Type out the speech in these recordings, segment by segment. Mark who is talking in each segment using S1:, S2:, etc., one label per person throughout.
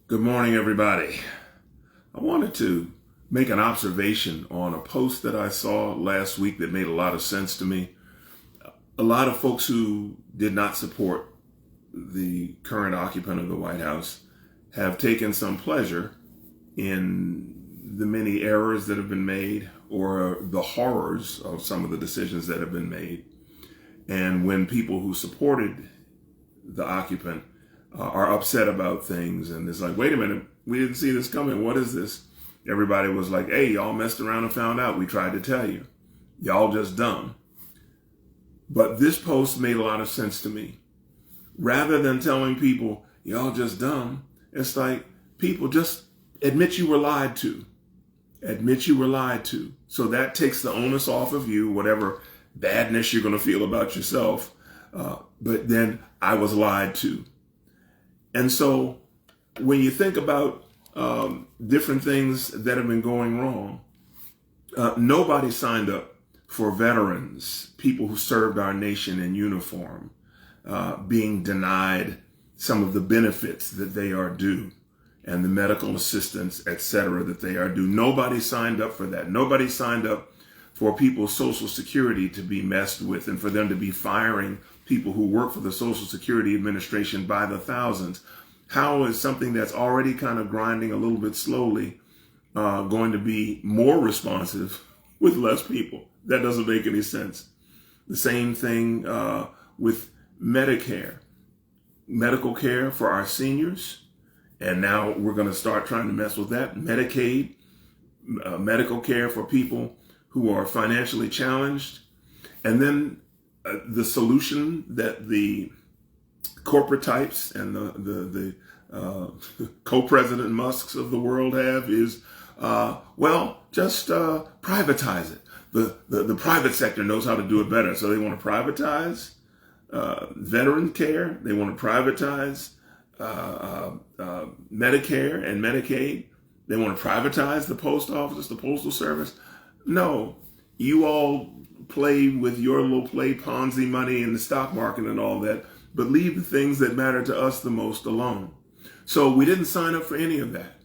S1: Good morning, everybody. I wanted to make an observation on a post that I saw last week that made a lot of sense to me. A lot of folks who did not support the current occupant of the White House have taken some pleasure in the many errors that have been made or the horrors of some of the decisions that have been made. And when people who supported the occupant are upset about things and it's like, wait a minute, we didn't see this coming. What is this? Everybody was like, hey, y'all messed around and found out. We tried to tell you. Y'all just dumb. But this post made a lot of sense to me. Rather than telling people, y'all just dumb, it's like, people just admit you were lied to. Admit you were lied to. So that takes the onus off of you, whatever badness you're going to feel about yourself. But then I was lied to. And so when you think about different things that have been going wrong, nobody signed up for veterans, people who served our nation in uniform, being denied some of the benefits that they are due and the medical assistance, et cetera, that they are due. Nobody signed up for that. Nobody signed up for people's Social Security to be messed with and for them to be firing people who work for the Social Security Administration by the thousands. How is something that's already kind of grinding a little bit slowly going to be more responsive with less people? That doesn't make any sense. The same thing with Medicare, medical care for our seniors. And now we're going to start trying to mess with that. Medicaid, medical care for people who are financially challenged. And then the solution that the corporate types and the co-president Musks of the world have is, just privatize it. The private sector knows how to do it better. So they want to privatize veteran care. They want to privatize Medicare and Medicaid. They want to privatize the post office, the postal service. No, you all play with your little play Ponzi money in the stock market and all that, but leave the things that matter to us the most alone. So we didn't sign up for any of that.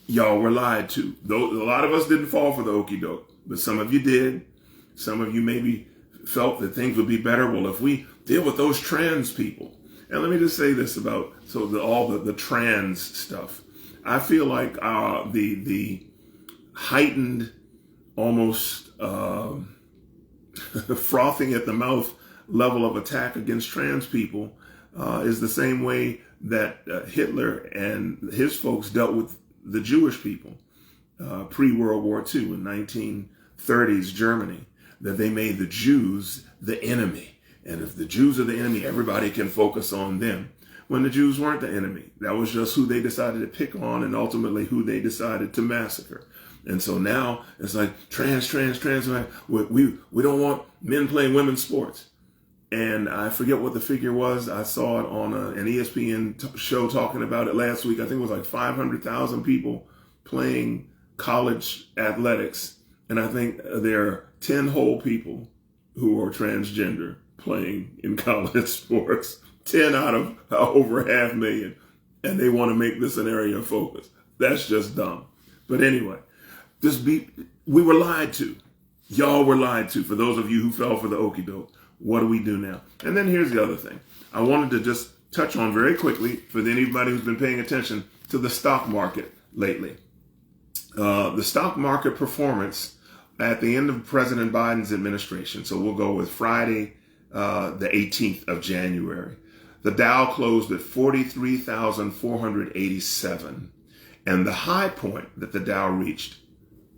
S1: Y'all were lied to. Though a lot of us didn't fall for the okie doke, but some of you did. Some of you maybe felt that things would be better. Well, if we deal with those trans people. And let me just say this about all the trans stuff. I feel like the heightened, almost frothing at the mouth level of attack against trans people is the same way that Hitler and his folks dealt with the Jewish people pre-World War II in 1930s Germany, that they made the Jews the enemy. And if the Jews are the enemy, everybody can focus on them. When the Jews weren't the enemy, that was just who they decided to pick on and ultimately who they decided to massacre. And so now it's like trans. We don't want men playing women's sports. And I forget what the figure was. I saw it on an ESPN show talking about it last week. I think it was like 500,000 people playing college athletics. And I think there are 10 whole people who are transgender playing in college sports. 10 out of over 500,000. And they want to make this an area of focus. That's just dumb. But anyway, we were lied to. Y'all were lied to. For those of you who fell for the okie doke, what do we do now? And then here's the other thing. I wanted to just touch on very quickly for anybody who's been paying attention to the stock market lately. The stock market performance at the end of President Biden's administration. So we'll go with Friday, the 18th of January. The Dow closed at 43,487. And the high point that the Dow reached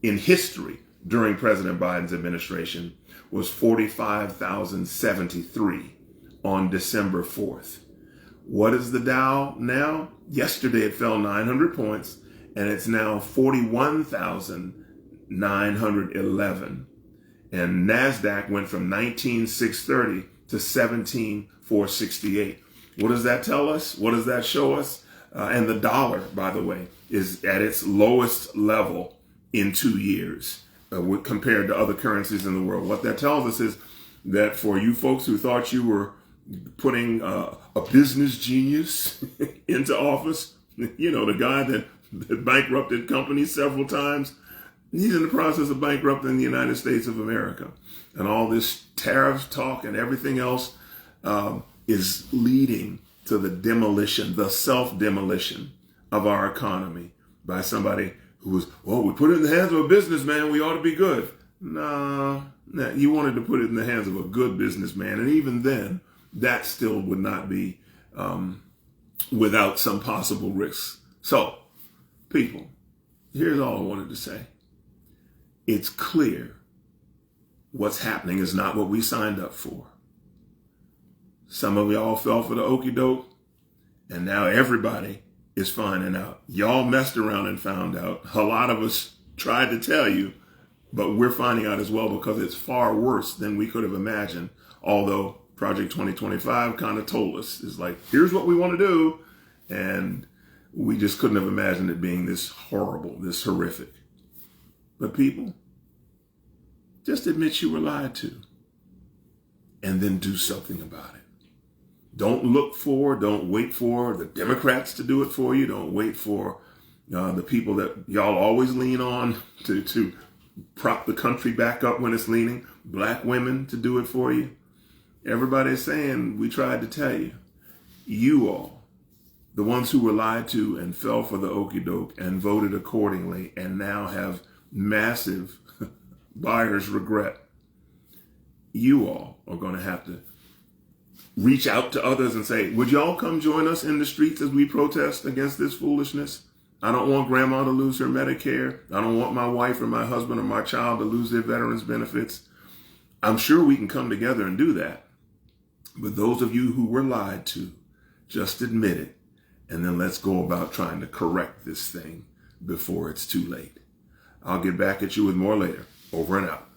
S1: in history during President Biden's administration was 45,073 on December 4th. What is the Dow now? Yesterday it fell 900 points and it's now 41,911. And NASDAQ went from 19,630 to 17,468. What does that tell us? What does that show us? And the dollar, by the way, is at its lowest level in 2 years compared to other currencies in the world. What that tells us is that for you folks who thought you were putting a business genius into office, You know, the guy that bankrupted companies several times, he's in the process of bankrupting the United States of America. And all this tariff talk and everything else is leading to the demolition, the self-demolition of our economy by somebody who was, oh, we put it in the hands of a businessman, we ought to be good. No, you wanted to put it in the hands of a good businessman. And even then, that still would not be without some possible risks. So, people, here's all I wanted to say. It's clear what's happening is not what we signed up for. Some of y'all fell for the okie doke, and now everybody is finding out. Y'all messed around and found out. A lot of us tried to tell you, but we're finding out as well because it's far worse than we could have imagined. Although Project 2025 kind of told us, it's like, here's what we want to do. And we just couldn't have imagined it being this horrible, this horrific. But people, just admit you were lied to and then do something about it. Don't wait for the Democrats to do it for you. Don't wait for the people that y'all always lean on to prop the country back up when it's leaning. Black women to do it for you. Everybody's saying, we tried to tell you. You all, the ones who were lied to and fell for the okie doke and voted accordingly and now have massive buyer's regret. You all are going to have to reach out to others and say, would y'all come join us in the streets as we protest against this foolishness? I don't want grandma to lose her Medicare. I don't want my wife or my husband or my child to lose their veterans benefits. I'm sure we can come together and do that. But those of you who were lied to, just admit it. And then let's go about trying to correct this thing before it's too late. I'll get back at you with more later. Over and out.